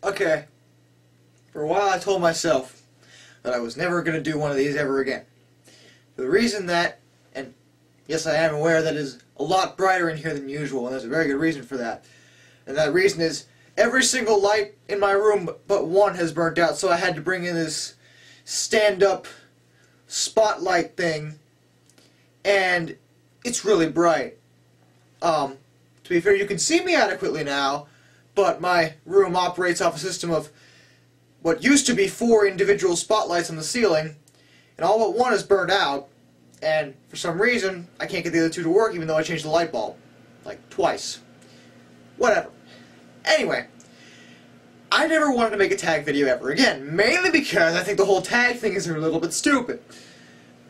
Okay, for a while I told myself that I was never going to do one of these ever again. For the reason that, and yes, I am aware that it is a lot brighter in here than usual, and there's a very good reason for that. And that reason is every single light in my room but one has burnt out, so I had to bring in this stand-up spotlight thing, and it's really bright. To be fair, you can see me adequately now, but my room operates off a system of what used to be 4 individual spotlights on the ceiling, and all but one is burned out, and for some reason, I can't get the other 2 to work even though I changed the light bulb. Like, twice. Whatever. Anyway, I never wanted to make a tag video ever again, mainly because I think the whole tag thing is a little bit stupid.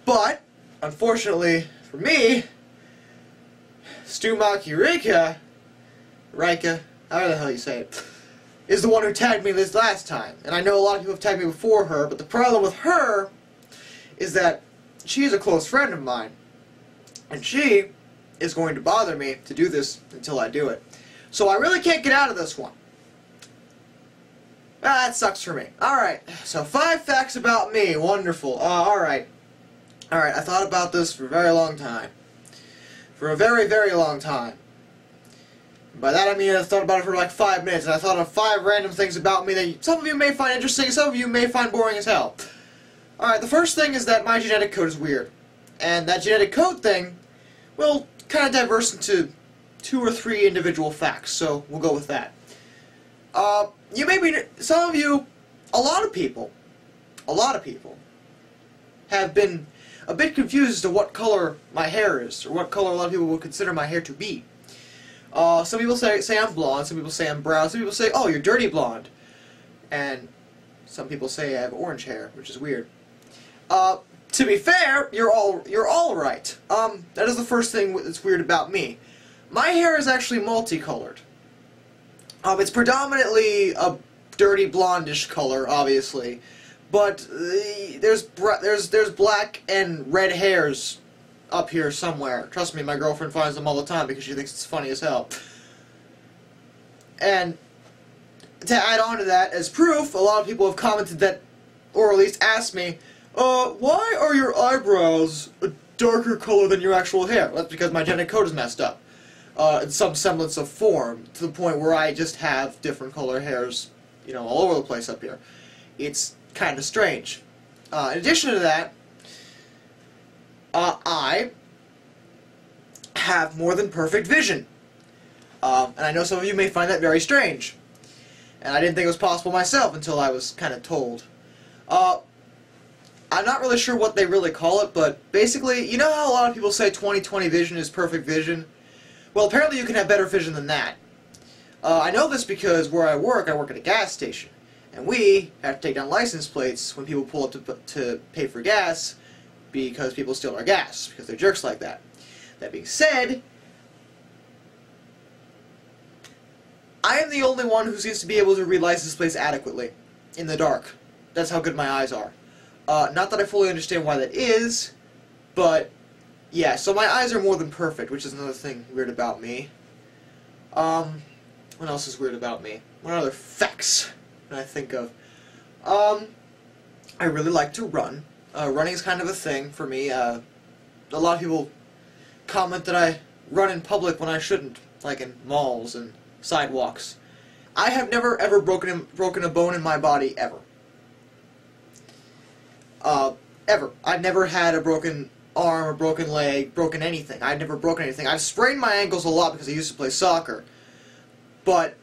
But, unfortunately for me, Stumaki Rika, however the hell you say it, is the one who tagged me this last time. And I know a lot of people have tagged me before her, but the problem with her is that she is a close friend of mine. And she is going to bother me to do this until I do it. So I really can't get out of this one. That sucks for me. Alright, so 5 facts about me. Wonderful. Alright, I thought about this for a very long time. For a very, very long time. By that I mean I thought about it for like 5 minutes, and I thought of 5 random things about me that some of you may find interesting, some of you may find boring as hell. Alright, the first thing is that my genetic code is weird. And that genetic code thing will kind of diverse into 2 or 3 individual facts, so we'll go with that. You may be, some of you, a lot of people have been a bit confused as to what color my hair is, or what color a lot of people would consider my hair to be. Some people say I'm blonde, some people say I'm brown, some people say, oh, you're dirty blonde. And some people say I have orange hair, which is weird. To be fair, you're all right. That is the first thing that's weird about me. My hair is actually multicolored. It's predominantly a dirty blondish color, obviously, but there's black and red hairs up here somewhere. Trust me, my girlfriend finds them all the time because she thinks it's funny as hell. And to add on to that, as proof, a lot of people have commented that, or at least asked me, why are your eyebrows a darker color than your actual hair? Well, that's because my genetic code is messed up. In some semblance of form, to the point where I just have different color hairs, you know, all over the place up here. It's kind of strange. In addition to that, I have more than perfect vision. And I know some of you may find that very strange. And I didn't think it was possible myself until I was kind of told. I'm not really sure what they really call it, but basically, you know how a lot of people say 20/20 vision is perfect vision? Well, apparently you can have better vision than that. I know this because where I work at a gas station. And we have to take down license plates when people pull up to pay for gas because people steal our gas, because they're jerks like that. That being said, I am the only one who seems to be able to read license plates adequately in the dark. That's how good my eyes are. Not that I fully understand why that is, but yeah, so my eyes are more than perfect, which is another thing weird about me. What else is weird about me? What other facts can I think of? I really like to run. Running is kind of a thing for me. A lot of people comment that I run in public when I shouldn't, like in malls and sidewalks. I have never ever broken a bone in my body, ever. Ever. I've never had a broken arm, a broken leg, broken anything. I've never broken anything. I've sprained my ankles a lot because I used to play soccer. But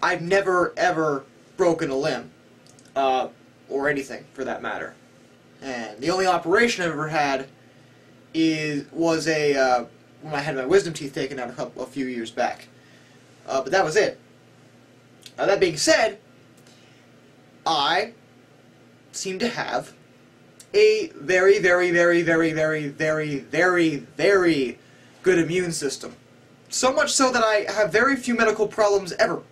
I've never ever broken a limb. Or anything, for that matter. And the only operation I've ever had was when I had my wisdom teeth taken out a few years back. But that was it. That being said, I seem to have a very, very, very, very, very, very, very, very good immune system. So much so that I have very few medical problems ever.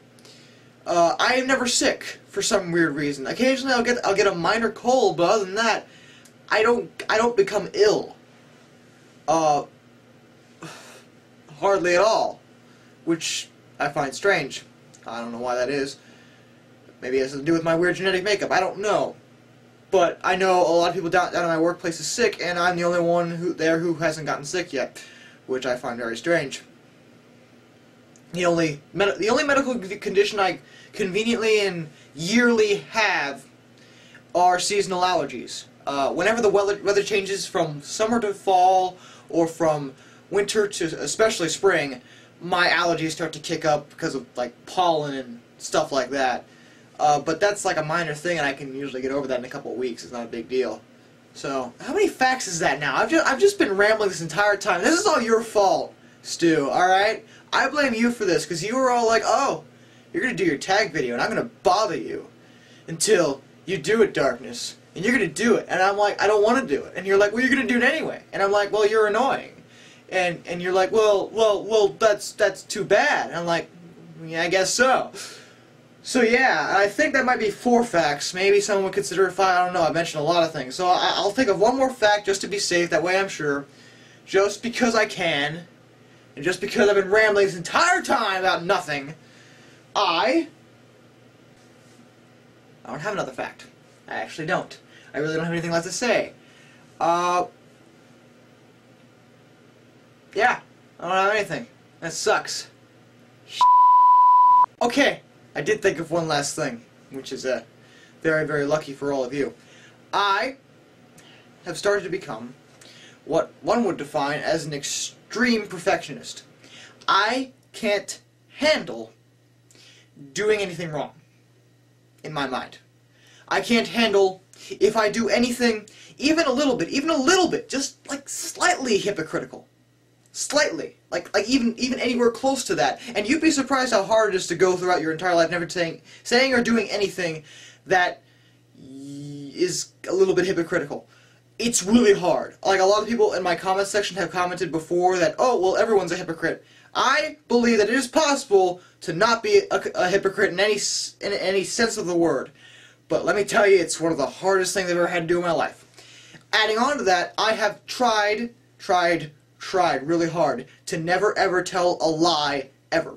I am never sick for some weird reason. Occasionally I'll get a minor cold, but other than that, I don't become ill. Hardly at all, which I find strange. I don't know why that is. Maybe it has to do with my weird genetic makeup. I don't know. But I know a lot of people down at my workplace is sick, and I'm the only one who hasn't gotten sick yet, which I find very strange. The only medical condition I conveniently and yearly have are seasonal allergies. Whenever the weather changes from summer to fall, or from winter to especially spring, my allergies start to kick up because of like pollen and stuff like that. But that's like a minor thing, and I can usually get over that in a couple of weeks. It's not a big deal. So, how many facts is that now? I've just been rambling this entire time. This is all your fault, Stu, alright? I blame you for this, because you were all like, oh, you're going to do your tag video, and I'm going to bother you until you do it, Darkness. And you're going to do it. And I'm like, I don't want to do it. And you're like, well, you're going to do it anyway. And I'm like, well, you're annoying. And you're like, well, that's too bad. And I'm like, yeah, I guess so. So yeah, I think that might be 4 facts. Maybe someone would consider it 5. I don't know. I mentioned a lot of things. So I'll think of one more fact just to be safe. That way I'm sure. Just because I can. And just because I've been rambling this entire time about nothing. I don't have another fact. I actually don't. I really don't have anything left to say. Yeah. I don't have anything. That sucks. Okay. I did think of one last thing, which is very, very lucky for all of you. I have started to become what one would define as an extreme perfectionist. I can't handle doing anything wrong, in my mind. I can't handle if I do anything, even a little bit, just like slightly hypocritical. Slightly. Like even anywhere close to that. And you'd be surprised how hard it is to go throughout your entire life never saying or doing anything that is a little bit hypocritical. It's really hard. Like, a lot of people in my comment section have commented before that, oh, well, everyone's a hypocrite. I believe that it is possible to not be a hypocrite in any sense of the word. But let me tell you, it's one of the hardest things I've ever had to do in my life. Adding on to that, I have tried really hard to never ever tell a lie ever.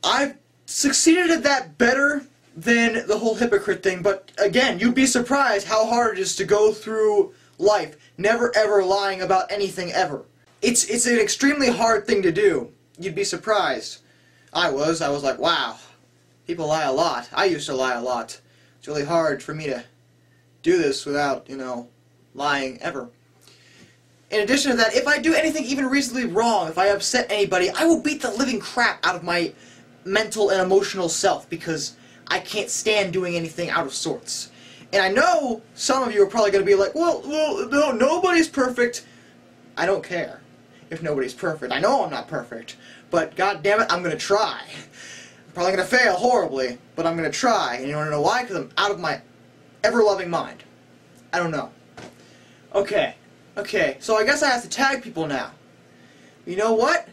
I've succeeded at that better than the whole hypocrite thing, but again, you'd be surprised how hard it is to go through life never ever lying about anything ever. It's an extremely hard thing to do. You'd be surprised. I was like, wow, people lie a lot. I used to lie a lot. It's really hard for me to do this without, you know, lying ever. In addition to that, if I do anything even reasonably wrong, if I upset anybody, I will beat the living crap out of my mental and emotional self because I can't stand doing anything out of sorts. And I know some of you are probably going to be like, well, no, nobody's perfect. I don't care if nobody's perfect. I know I'm not perfect, but god damn it, I'm going to try. I'm probably going to fail horribly, but I'm going to try. And you want to know why? Because I'm out of my ever-loving mind. I don't know. Okay, so I guess I have to tag people now. You know what?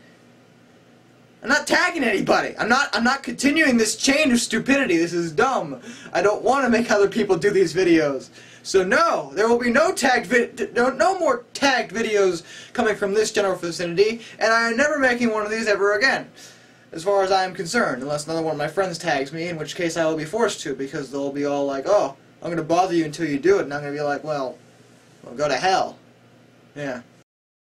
I'm not tagging anybody. I'm not continuing this chain of stupidity. This is dumb. I don't want to make other people do these videos. So no, there will be no more tagged videos coming from this general vicinity, and I am never making one of these ever again, as far as I am concerned, unless another one of my friends tags me, in which case I will be forced to, because they'll be all like, oh, I'm going to bother you until you do it, and I'm going to be like, well, go to hell. Yeah.